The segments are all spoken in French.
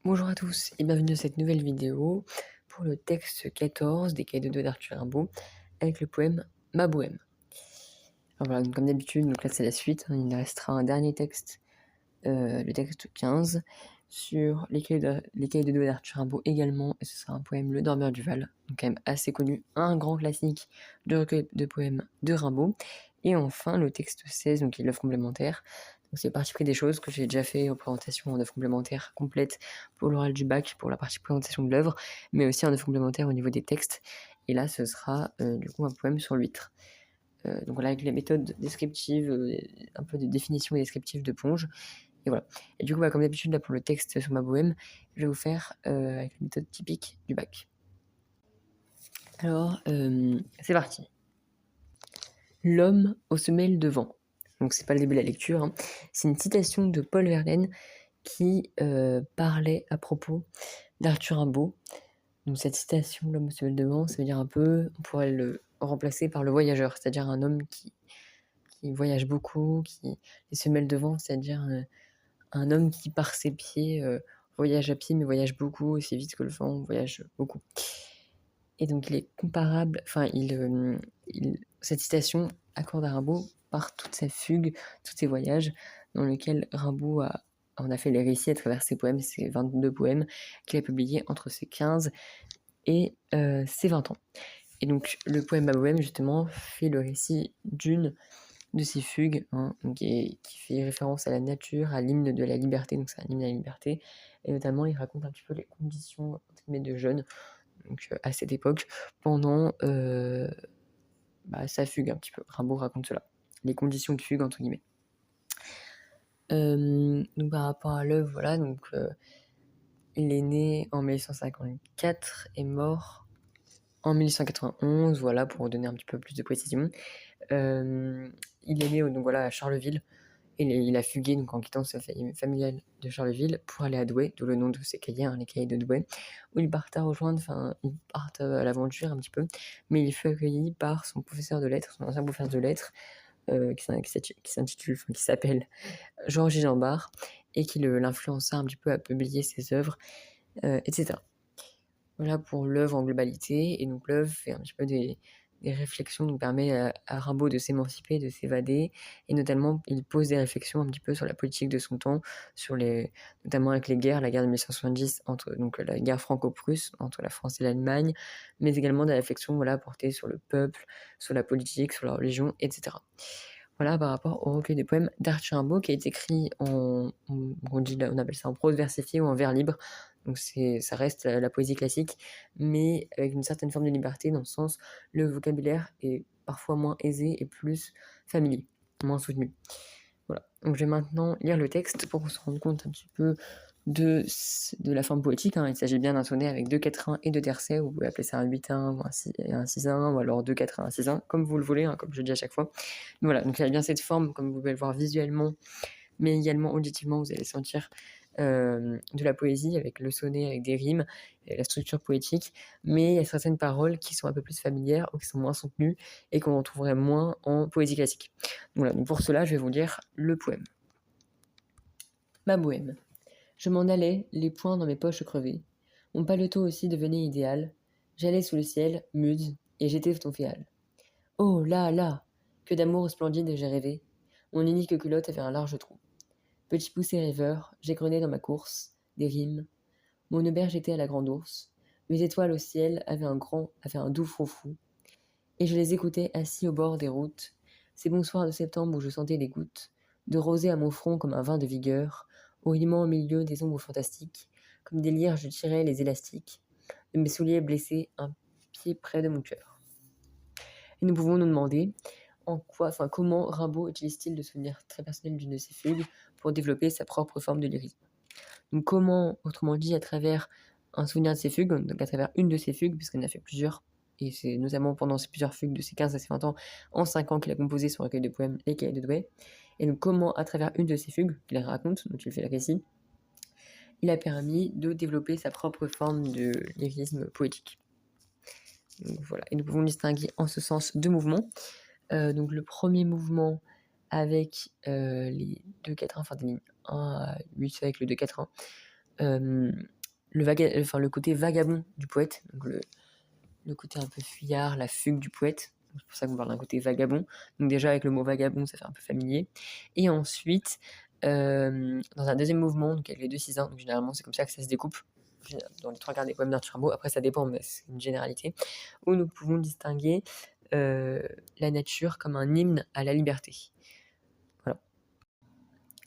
Bonjour à tous et bienvenue dans cette nouvelle vidéo pour le texte 14 des Cahiers de Douai d'Arthur Rimbaud avec le poème Ma Bohème. Alors voilà, donc comme d'habitude, donc là c'est la suite, hein, il restera un dernier texte, le texte 15, sur les Cahiers de Douai d'Arthur Rimbaud également, et ce sera un poème Le Dormeur du Val, donc quand même assez connu, un grand classique de recueil de poèmes de Rimbaud. Et enfin le texte 16, donc qui est l'œuvre complémentaire. Donc c'est parti pris des choses que j'ai déjà fait en présentation en œuvre complémentaire complète pour l'oral du bac, pour la partie présentation de l'œuvre, mais aussi en œuvre complémentaire au niveau des textes. Et là ce sera du coup un poème sur l'huître. Donc voilà, avec les méthodes descriptives, un peu de définition et descriptive de Ponge. Et voilà. Et du coup, comme d'habitude, là pour le texte sur ma bohème, je vais vous faire avec les méthodes typiques du bac. Alors, c'est parti. L'homme aux semelles de vent. Donc c'est pas le début de la lecture, hein. C'est une citation de Paul Verlaine qui parlait à propos d'Arthur Rimbaud. Donc cette citation, l'homme aux semelles de vent, ça veut dire un peu, on pourrait le remplacer par le voyageur, c'est-à-dire un homme qui voyage beaucoup, les semelles de vent, c'est-à-dire un homme qui par ses pieds voyage à pied, mais voyage beaucoup, aussi vite que le vent, voyage beaucoup. Et donc il est comparable, enfin cette citation accorde à Rimbaud par toute sa fugue, tous ses voyages, dans lesquels Rimbaud en a fait les récits à travers ses poèmes, ses 22 poèmes qu'il a publiés entre ses 15 et ses 20 ans. Et donc le poème Ma Bohème, justement, fait le récit d'une de ces fugues, hein, qui fait référence à la nature, à l'hymne de la liberté, donc c'est un hymne à la liberté, et notamment il raconte un petit peu les conditions entre guillemets, de jeunes, donc à cette époque, pendant sa fugue un petit peu. Rimbaud raconte cela, les conditions de fugue entre guillemets. Donc par rapport à l'œuvre, voilà, donc il est né en 1854 et mort en 1891, voilà, pour donner un petit peu plus de précision. Il est né donc voilà, à Charleville. Il a fugué donc, en quittant sa famille familiale de Charleville pour aller à Douai, d'où le nom de ses cahiers, hein, les cahiers de Douai, où il part à l'aventure un petit peu, mais il fut accueilli par son professeur de lettres, son ancien professeur de lettres, qui s'appelle Georges Jambard, et qui l'influença un petit peu à publier ses œuvres, etc. Voilà pour l'œuvre en globalité, et donc l'œuvre fait un petit peu des réflexions, donc permet à Rimbaud de s'émanciper, de s'évader, et notamment il pose des réflexions un petit peu sur la politique de son temps, notamment avec les guerres, la guerre de 1870, donc la guerre franco-prusse entre la France et l'Allemagne, mais également des réflexions portées sur le peuple, sur la politique, sur la religion, etc. Voilà par rapport au recueil des poèmes d'Arthur Rimbaud qui est écrit on appelle ça en prose versifiée ou en vers libre. Donc ça reste la poésie classique, mais avec une certaine forme de liberté dans le sens le vocabulaire est parfois moins aisé et plus familier, moins soutenu. Voilà. Donc je vais maintenant lire le texte pour se rendre compte un petit peu de la forme poétique, hein. Il s'agit bien d'un sonnet avec 2 quatrains et 2 tercets. Vous pouvez appeler ça un 8-1 ou un 6-1, ou alors 2 quatrains, un 6-1, comme vous le voulez, hein, comme je dis à chaque fois. Mais voilà, donc il y a bien cette forme, comme vous pouvez le voir visuellement, mais également auditivement, vous allez sentir de la poésie avec le sonnet, avec des rimes, et la structure poétique, mais il y a certaines paroles qui sont un peu plus familières ou qui sont moins soutenues et qu'on retrouverait moins en poésie classique. Voilà, donc pour cela, je vais vous lire le poème. Ma bohème. Je m'en allais, les poings dans mes poches crevées. Mon paletot aussi devenait idéal. J'allais sous le ciel, mude, et j'étais ton féal. Oh là là, que d'amour splendide j'ai rêvé. Mon unique culotte avait un large trou. Petit poussé rêveur, j'égrenais dans ma course des rimes. Mon auberge était à la grande ours. Mes étoiles au ciel avaient un doux froufrou. Et je les écoutais assis au bord des routes. Ces bons soirs de septembre où je sentais des gouttes de rosée à mon front comme un vin de vigueur, hourillement au milieu des ombres fantastiques. Comme des lyres, je tirais les élastiques de mes souliers blessés, un pied près de mon cœur. Et nous pouvons nous demander comment Rimbaud utilise-t-il le souvenir très personnel d'une de ses fugues pour développer sa propre forme de lyrisme. Donc comment, autrement dit, à travers un souvenir de ses fugues, donc à travers une de ses fugues, puisqu'il en a fait plusieurs, et c'est notamment pendant ces plusieurs fugues de ses 15 à ses 20 ans, en 5 ans qu'il a composé son recueil de poèmes Les Cahiers de Douai, et donc comment, à travers une de ses fugues, qu'il raconte, dont il fait le récit, il a permis de développer sa propre forme de lyrisme poétique. Donc voilà, et nous pouvons distinguer en ce sens deux mouvements. Donc le premier mouvement avec les 2 quatrains, enfin des lignes 1 à 8 avec le 2 quatrains, le côté vagabond du poète, donc le côté un peu fuyard, la fugue du poète. C'est pour ça qu'on parle d'un côté vagabond. Donc déjà avec le mot vagabond, ça fait un peu familier. Et ensuite, dans un deuxième mouvement, donc avec les 2/6, donc généralement c'est comme ça que ça se découpe dans les 3/4 des poèmes d'Arthur Rimbaud. Après ça dépend, mais c'est une généralité, où nous pouvons distinguer la nature comme un hymne à la liberté. Voilà.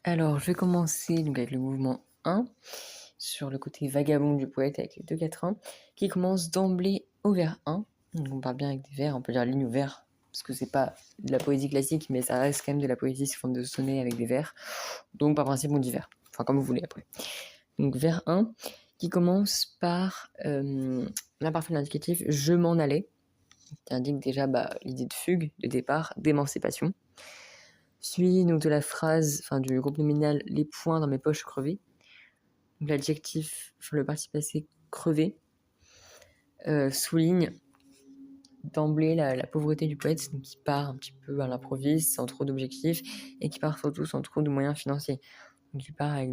Alors je vais commencer donc avec le mouvement 1, sur le côté vagabond du poète avec les 2 quatrains, qui commence d'emblée au vers 1. Donc on parle bien avec des vers, on peut dire ligne au vers, parce que c'est pas de la poésie classique, mais ça reste quand même de la poésie sous forme de sonnet avec des vers. Donc par principe on dit vers, enfin comme vous voulez après. Donc vers 1, qui commence par l'imparfait indicatif « je m'en allais », qui indique déjà l'idée de fugue, de départ, d'émancipation. Suivi donc de la phrase, du groupe nominal « les poings dans mes poches crevées », donc l'adjectif, le participe passé crevé, souligne d'emblée la pauvreté du poète, donc qui part un petit peu à l'improviste, sans trop d'objectifs, et qui part surtout sans trop de moyens financiers. Donc il part avec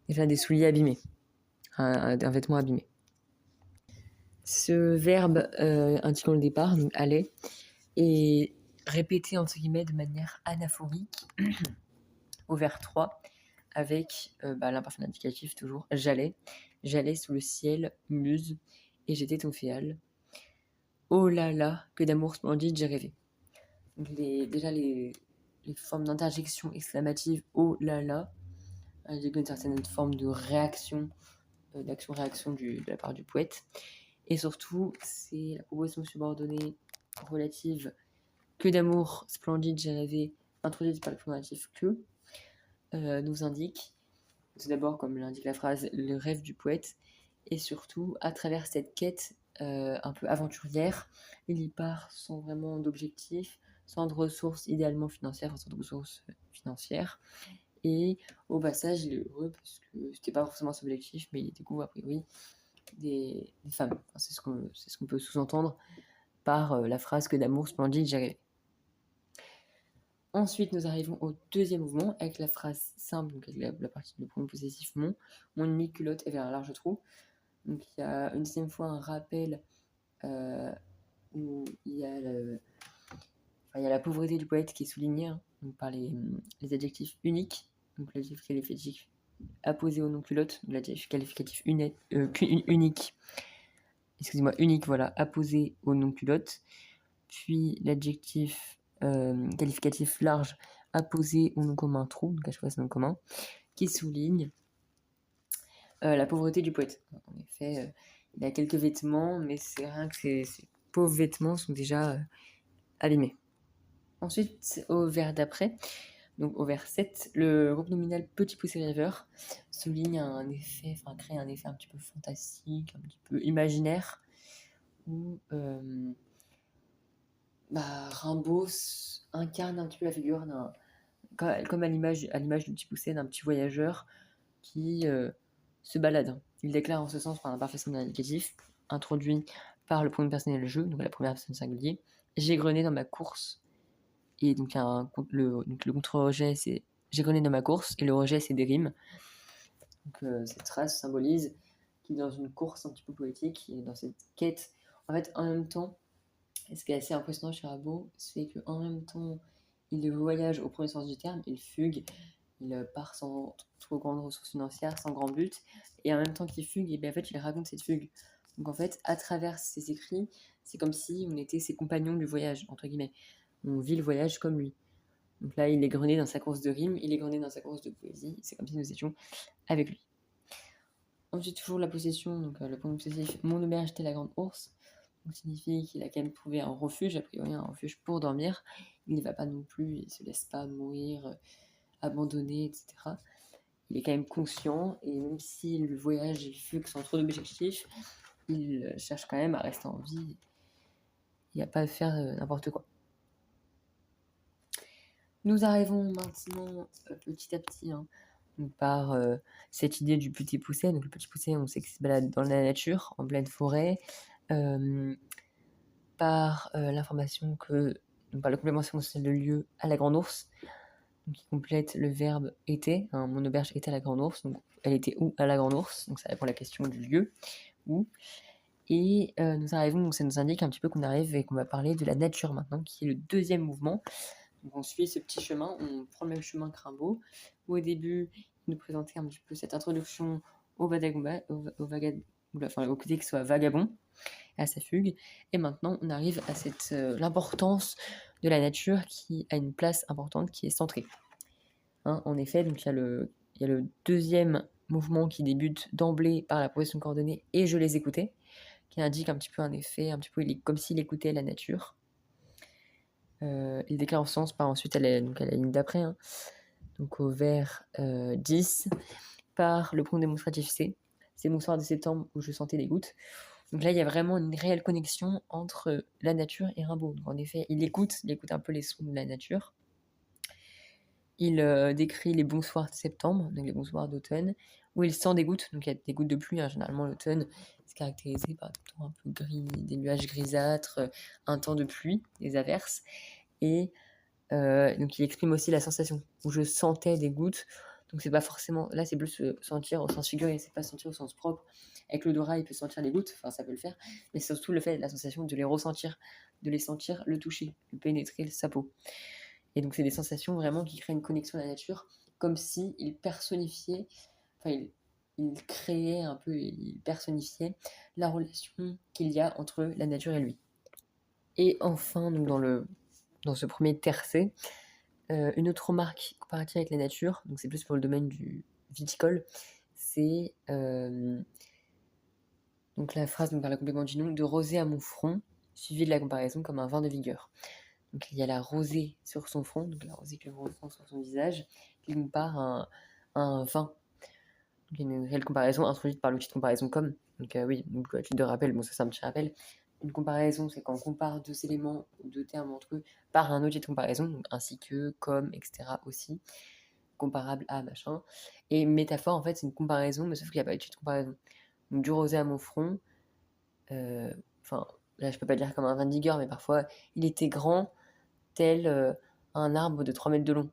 déjà des souliers abîmés, un vêtement abîmé. Ce verbe indiquant le départ, donc aller, est répété entre guillemets de manière anaphorique au vers 3, avec l'imparfait indicatif toujours « j'allais sous le ciel, muse, et j'étais ton féal. Oh là là, que d'amour splendide j'ai rêvé ». Donc déjà les formes d'interjection exclamative « oh là là » indiquent une certaine forme de réaction, d'action-réaction de la part du poète. Et surtout, c'est la proposition subordonnée relative « que d'amour splendide j'ai rêvé » introduite par le fondatif « que » nous indique, tout d'abord, comme l'indique la phrase, le rêve du poète, et surtout, à travers cette quête un peu aventurière, il y part sans vraiment d'objectif, sans de ressources idéalement financières, sans de ressources financières, et au passage, il est heureux, parce que c'était pas forcément son objectif, mais il découvre a priori des femmes. Enfin, c'est ce qu'on peut sous-entendre par la phrase « que d'amour splendide j'ai rêvé ». Ensuite, nous arrivons au deuxième mouvement avec la phrase simple, donc avec la partie du pronom possessif mon unique culotte est vers un large trou. Donc il y a une deuxième fois un rappel où il y a la pauvreté du poète qui est soulignée donc par les adjectifs uniques, donc l'adjectif qualificatif apposé au nom culotte, donc l'adjectif qualificatif unique, unique, voilà, apposé au nom culotte, puis l'adjectif qualificatif large apposé au nom commun trou, donc à chaque fois c'est nom commun, qui souligne la pauvreté du poète. En effet, il a quelques vêtements, mais c'est rien que ces pauvres vêtements sont déjà abîmés. Ensuite, au vers d'après, donc au vers 7, le groupe nominal petit poussé rêveur souligne crée un effet un petit peu fantastique, un petit peu imaginaire, où Rimbaud incarne un petit peu la figure comme à l'image du petit poussé, d'un petit voyageur qui se balade. Il déclare en ce sens par un parfait indicatif, introduit par le pronom personnel jeu, donc la première personne singulier. J'ai grené dans ma course. Et donc le contre-rejet, c'est j'ai grené dans ma course, et le rejet, c'est des rimes. Donc cette phrase symbolise qu'il est dans une course un petit peu poétique, il est dans cette quête. En fait, en même temps, et ce qui est assez impressionnant chez Rimbaud, c'est qu'en même temps, il voyage au premier sens du terme, il fugue, il part sans trop grandes ressources financières, sans grand but, et en même temps qu'il fugue, et bien en fait, il raconte cette fugue. Donc en fait, à travers ses écrits, c'est comme si on était ses compagnons du voyage, entre guillemets. On vit le voyage comme lui. Donc là, il est grené dans sa course de rimes, il est grené dans sa course de poésie, c'est comme si nous étions avec lui. Ensuite, toujours la possession, donc le pronom possessif, mon auberge était la grande ours. Donc signifie qu'il a quand même trouvé un refuge, a priori un refuge pour dormir. Il ne va pas non plus, il ne se laisse pas mourir, abandonné, etc. Il est quand même conscient, et même si le voyage il fugue sans trop d'objectifs, il cherche quand même à rester en vie et à pas faire n'importe quoi. Nous arrivons maintenant petit à petit par cette idée du petit poussé. Donc le petit poussé, on sait qu'il se balade dans la nature, en pleine forêt, par l'information que, par la complémentation de lieu à la grande ours, donc qui complète le verbe était. Hein, mon auberge était à la Grande Ourse, donc elle était où à la Grande Ourse, donc ça répond à la question du lieu, où. Et nous arrivons, donc ça nous indique un petit peu qu'on arrive et qu'on va parler de la nature maintenant, qui est le deuxième mouvement. Donc on suit ce petit chemin, on prend le même chemin que Rimbaud, où au début, il nous présentait un petit peu cette introduction au vagabond, au côté que soit vagabond, à sa fugue. Et maintenant, on arrive à l'importance de la nature qui a une place importante, qui est centrée. Hein, en effet, donc il y a le deuxième mouvement qui débute d'emblée par la progression coordonnée et je les écoutais, qui indique un petit peu un effet, un petit peu comme s'il écoutait la nature. Il déclare en sens par ensuite à la ligne d'après, hein, donc au vers 10, par le point démonstratif C. C'est mon soir de septembre où je sentais des gouttes. Donc là, il y a vraiment une réelle connexion entre la nature et Rimbaud. Donc en effet, il écoute un peu les sons de la nature. Il décrit les bons soirs de septembre, donc les bons soirs d'automne, où il sent des gouttes. Donc il y a des gouttes de pluie. Hein, généralement, l'automne c'est caractérisé par un temps un peu gris, des nuages grisâtres, un temps de pluie, des averses. Et donc il exprime aussi la sensation, où je sentais des gouttes. Donc c'est pas forcément, là c'est plus sentir au sens figuré, c'est pas sentir au sens propre. Avec l'odorat, il peut sentir les gouttes, enfin ça peut le faire, mais c'est surtout le fait, la sensation de les ressentir, de les sentir, le toucher, le pénétrer sa peau. Et donc c'est des sensations vraiment qui créent une connexion à la nature, comme si il personnifiait, enfin il créait un peu, il personnifiait la relation qu'il y a entre la nature et lui. Et enfin, donc dans ce premier tercet, une autre remarque comparative avec la nature, donc c'est plus pour le domaine du viticole, c'est donc la phrase par le complément du nom, de rosée à mon front, suivie de la comparaison comme un vin de vigueur. Donc il y a la rosée sur son front, donc la rosée que l'on ressent sur son visage, qui compare à un vin. Donc il y a une réelle comparaison introduite par l'outil de comparaison comme. Donc oui, donc le titre de rappel, bon ça c'est un petit rappel. Une comparaison, c'est quand on compare deux éléments ou deux termes entre eux par un outil de comparaison, donc ainsi que, comme, etc. aussi, comparable à machin. Et métaphore, en fait, c'est une comparaison, mais sauf qu'il n'y a pas d'outil de comparaison. Donc du rosé à mon front, enfin, là je peux pas dire comme un vin de vigueur, mais parfois il était grand, tel un arbre de 3 mètres de long.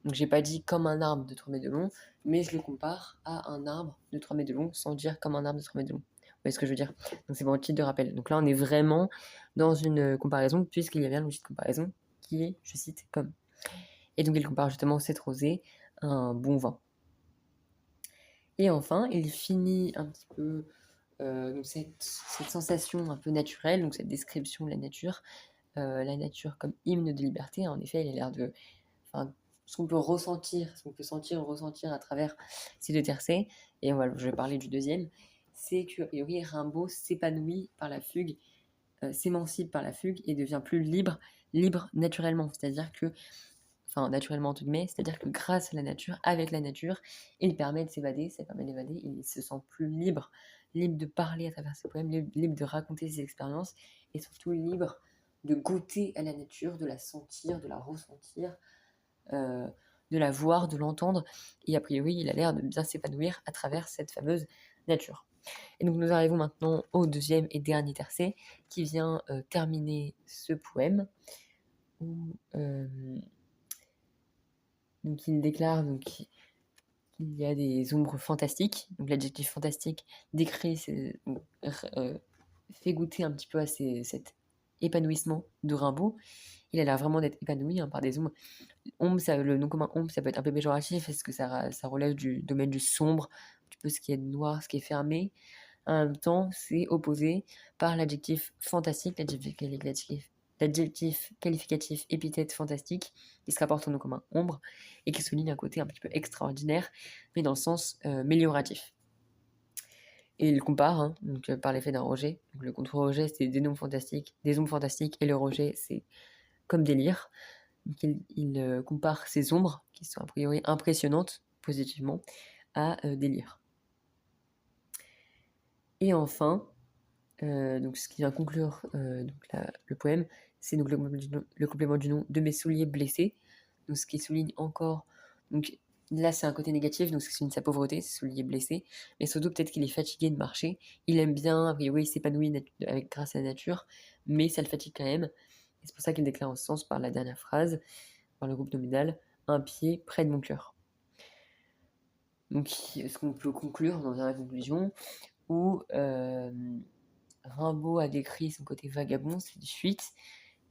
Donc j'ai pas dit comme un arbre de 3 mètres de long, mais je le compare à un arbre de 3 mètres de long sans dire comme un arbre de 3 mètres de long. Vous voyez ce que je veux dire? Donc c'est pour le titre de rappel. Donc là on est vraiment dans une comparaison, puisqu'il y a bien l'outil de comparaison qui est, je cite, comme. Et donc il compare justement cette rosée à un bon vin. Et enfin, il finit un petit peu donc cette sensation un peu naturelle, donc cette description de la nature comme hymne de liberté. En effet, il a l'air de... Enfin, ce qu'on peut ressentir, ce qu'on peut sentir ou ressentir à travers ces deux tercets, et je vais parler du deuxième, c'est que, a priori, Rimbaud s'épanouit par la fugue, s'émancipe par la fugue et devient plus libre, libre naturellement. C'est-à-dire que, enfin, naturellement entre guillemets, c'est-à-dire que grâce à la nature, avec la nature, il permet de s'évader, ça permet d'évader, il se sent plus libre, libre de parler à travers ses poèmes, libre de raconter ses expériences, et surtout libre de goûter à la nature, de la sentir, de la ressentir, de la voir, de l'entendre, et a priori, il a l'air de bien s'épanouir à travers cette fameuse nature. Et donc nous arrivons maintenant au deuxième et dernier tercet, qui vient terminer ce poème, où donc il déclare qu'il y a des ombres fantastiques. Donc l'adjectif fantastique décrit, fait goûter un petit peu à cet épanouissement de Rimbaud. Il a l'air vraiment d'être épanoui par des ombres. Ombre, le nom commun ombre, ça peut être un peu péjoratif, parce que ça relève du domaine du sombre, un petit peu ce qui est noir, ce qui est fermé. En même temps, c'est opposé par l'adjectif fantastique, l'adjectif qualificatif épithète fantastique, qui se rapporte au nom commun ombre, et qui souligne un côté un petit peu extraordinaire, mais dans le sens mélioratif. Et il compare, hein, donc, par l'effet d'un rejet. Donc, le contre-rejet, c'est des ombres fantastiques, et le rejet, c'est comme délire. Donc, il compare ces ombres, qui sont a priori impressionnantes, positivement, à délire. Et enfin, donc ce qui vient conclure le poème, c'est donc le complément du nom de mes souliers blessés. Donc ce qui souligne encore, donc là c'est un côté négatif, donc ce qui souligne sa pauvreté, ses souliers blessés, mais surtout peut-être qu'il est fatigué de marcher. Il aime bien, oui, il s'épanouit grâce à la nature, mais ça le fatigue quand même. Et c'est pour ça qu'il déclare en ce sens par la dernière phrase, par le groupe nominal, un pied près de mon cœur. Donc, ce qu'on peut conclure dans la conclusion où Rimbaud a décrit son côté vagabond, cette fuite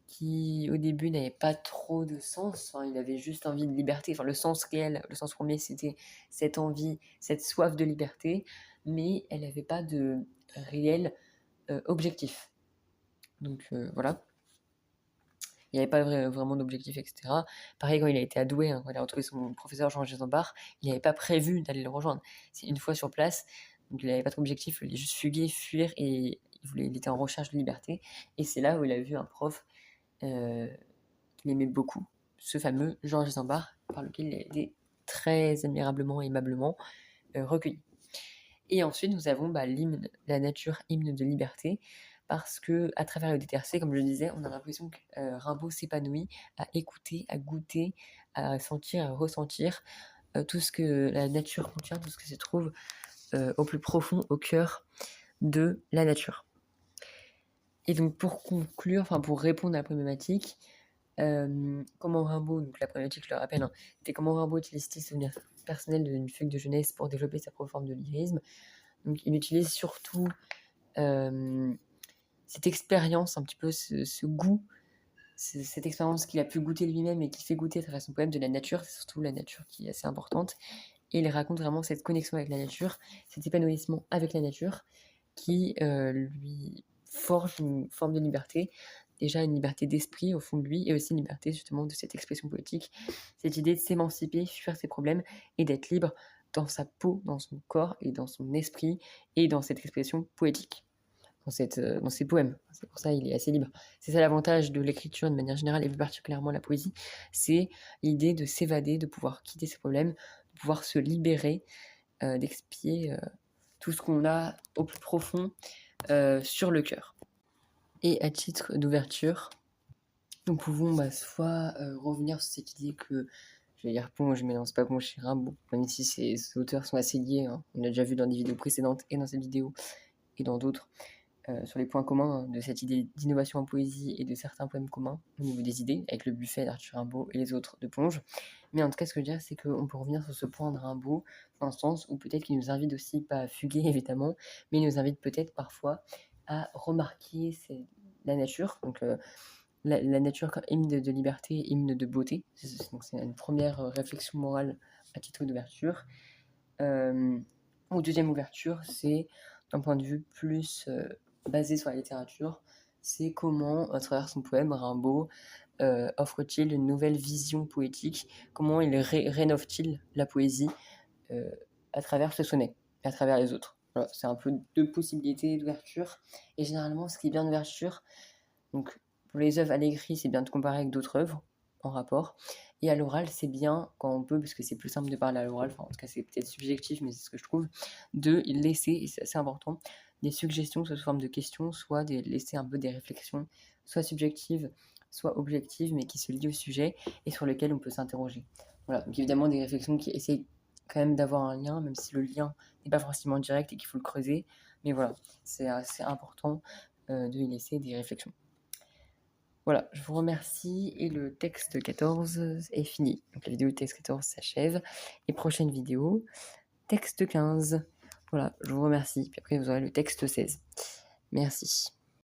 qui au début n'avait pas trop de sens, enfin, il avait juste envie de liberté, enfin le sens réel, le sens premier c'était cette envie, cette soif de liberté, mais elle n'avait pas de réel objectif. Donc voilà, il n'y avait pas vraiment d'objectif, etc. Pareil quand il a été à Douai, hein, quand il a retrouvé son professeur Jean Gisambard, il n'avait pas prévu d'aller le rejoindre. C'est une fois sur place, donc il n'avait pas trop d'objectif, il voulait juste fuguer, fuir, et il était en recherche de liberté. Et c'est là où il a vu un prof qu'il aimait beaucoup, ce fameux Georges Zambard, par lequel il a été très admirablement et aimablement recueilli. Et ensuite, nous avons l'hymne, la nature, hymne de liberté, parce que à travers le détercé, comme je le disais, on a l'impression que Rimbaud s'épanouit à écouter, à goûter, à sentir, à ressentir tout ce que la nature contient, tout ce que se trouve au plus profond, au cœur de la nature. Et donc pour conclure, enfin pour répondre à la problématique, comment Rimbaud, donc la problématique je le rappelle, hein, c'était comment Rimbaud utilise-t-il ses souvenirs personnels d'une fugue de jeunesse pour développer sa propre forme de lyrisme. Donc il utilise surtout cette expérience, un petit peu ce goût, cette expérience qu'il a pu goûter lui-même et qui fait goûter à travers son poème de la nature, c'est surtout la nature qui est assez importante. Et il raconte vraiment cette connexion avec la nature, cet épanouissement avec la nature qui lui forge une forme de liberté, déjà une liberté d'esprit au fond de lui, et aussi une liberté justement de cette expression poétique, cette idée de s'émanciper, fuir ses problèmes et d'être libre dans sa peau, dans son corps et dans son esprit et dans cette expression poétique, dans ses poèmes. C'est pour ça qu'il est assez libre. C'est ça l'avantage de l'écriture de manière générale et plus particulièrement la poésie, c'est l'idée de s'évader, de pouvoir quitter ses problèmes, de pouvoir se libérer, d'expier tout ce qu'on a au plus profond sur le cœur. Et à titre d'ouverture, nous pouvons soit revenir sur cette idée que, je vais dire Ponge, mais non, c'est pas Ponge, c'est Rimbaud, même si ces auteurs sont assez liés, hein. On l'a déjà vu dans des vidéos précédentes et dans cette vidéo et dans d'autres, sur les points communs de cette idée d'innovation en poésie et de certains poèmes communs au niveau des idées, avec le buffet d'Arthur Rimbaud et les autres de Ponge. Mais en tout cas, ce que je veux dire, c'est qu'on peut revenir sur ce point de Rimbaud, dans le sens où peut-être qu'il nous invite aussi, pas à fuguer évidemment, mais il nous invite peut-être parfois à remarquer la nature, donc la nature comme hymne de liberté, hymne de beauté. Donc c'est une première réflexion morale à titre d'ouverture. Ou deuxième ouverture, c'est d'un point de vue plus basé sur la littérature, c'est comment, à travers son poème, Rimbaud offre-t-il une nouvelle vision poétique, comment il rénove-t-il la poésie à travers ce sonnet, à travers les autres. Voilà, c'est un peu deux possibilités d'ouverture, et généralement ce qui est bien d'ouverture, donc pour les œuvres à l'écrit, c'est bien de comparer avec d'autres œuvres en rapport, et à l'oral, c'est bien quand on peut, parce que c'est plus simple de parler à l'oral, enfin en tout cas c'est peut-être subjectif, mais c'est ce que je trouve, de laisser, et c'est assez important, des suggestions, soit sous forme de questions, soit de laisser un peu des réflexions, soit subjectives, soit objectives, mais qui se lient au sujet et sur lesquelles on peut s'interroger. Voilà, donc évidemment des réflexions qui essayent quand même d'avoir un lien, même si le lien n'est pas forcément direct et qu'il faut le creuser, mais voilà, c'est assez important de y laisser des réflexions. Voilà, je vous remercie et le texte 14 est fini. Donc la vidéo texte 14 s'achève. Et prochaine vidéo, texte 15. Voilà, je vous remercie. Puis après, vous aurez le texte 16. Merci.